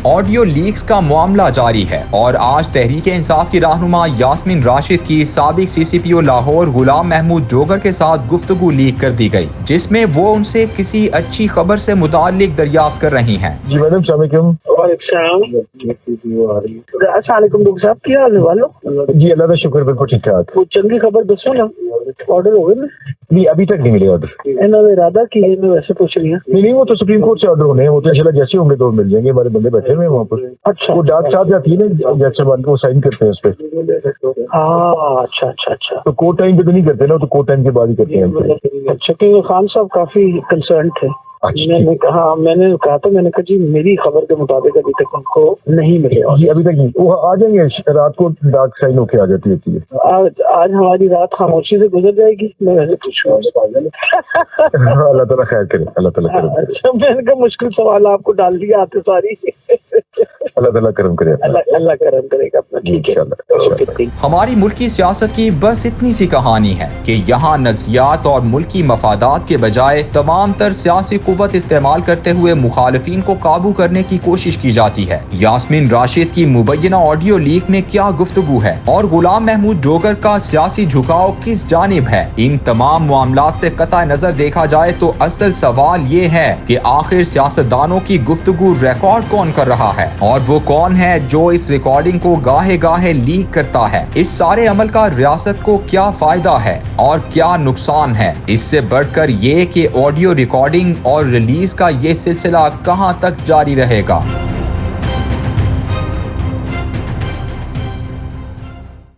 Audio leaks کا معاملہ جاری ہے اور آج تحریک انصاف کی رہنما یاسمین راشد کی سابق سی سی پی او لاہور غلام محمود ڈوگر کے ساتھ گفتگو لیک کر دی گئی، جس میں وہ ان سے کسی اچھی خبر سے متعلق دریافت کر رہی ہیں۔ جی میڈم السلام علیکم۔ السلام علیکم ڈاکٹر صاحب، کیا حال ہے والو؟ جی اللہ کا شکر، بالکل ٹھیک ٹھاک۔ وہ چنگی خبر دسو نا، آرڈر ہو گئے نا؟ نہیں ابھی تک نہیں ملے آرڈر۔ انہوں نے ارادہ کی ہے، میں ویسے پوچھ رہی ہوں۔ نہیں وہ تو سپریم کورٹ سے آرڈر ہونے ہیں، وہ تو انشاءاللہ جیسے ہوں گے تو مل جائیں گے، ہمارے بندے بیٹھے ہوئے ہیں وہاں پر۔ اچھا، وہ ڈاک صاحب جاتی ہے نا جج صاحب، وہ سائن کرتے ہیں اس پہ۔ ہاں اچھا اچھا اچھا تو کورٹ ٹائم پہ تو نہیں کرتے نا، تو کورٹ ٹائم کے بعد ہی کرتے ہیں۔ اچھا، کیونکہ خان صاحب کافی کنسرن تھے۔ میں نے کہا تھا، میں نے کہا جی میری خبر کے مطابق ابھی تک ان کو نہیں ملے۔ جی ابھی تک نہیں، وہ آ جائیں گے، رات کو ڈاک سائن ہو کے آ جاتی ہوتی ہے۔ آج ہماری رات خاموشی سے گزر جائے گی، میں ویسے پوچھوں۔ اللہ تعالیٰ خیر کرے، اللہ تعالیٰ کرم کرے۔ اچھا، میں نے کہا مشکل سوال آپ کو ڈال دیا آتے ساری۔ اللہ تعالیٰ کرم کرے، اللہ کرم کرے گا اپنا۔ ٹھیک ہے، ہماری ملکی سیاست کی بس اتنی سی کہانی ہے کہ یہاں نظریات اور ملکی مفادات کے بجائے تمام تر سیاسی قوت استعمال کرتے ہوئے مخالفین کو قابو کرنے کی کوشش کی جاتی ہے۔ یاسمین راشد کی مبینہ آڈیو لیک میں کیا گفتگو ہے اور غلام محمود ڈوگر کا سیاسی جھکاؤ کس جانب ہے؟ ان تمام معاملات سے قطع نظر دیکھا جائے تو اصل سوال یہ ہے کہ آخر سیاستدانوں کی گفتگو ریکارڈ کون کر رہا ہے، اور وہ کون ہے جو اس ریکارڈنگ کو گاہے گاہے لیک کرتا ہے؟ اس سارے عمل کا ریاست کو کیا فائدہ ہے اور کیا نقصان ہے؟ اس سے بڑھ کر یہ کہ آڈیو ریکارڈنگ اور ریلیز کا یہ سلسلہ کہاں تک جاری رہے گا؟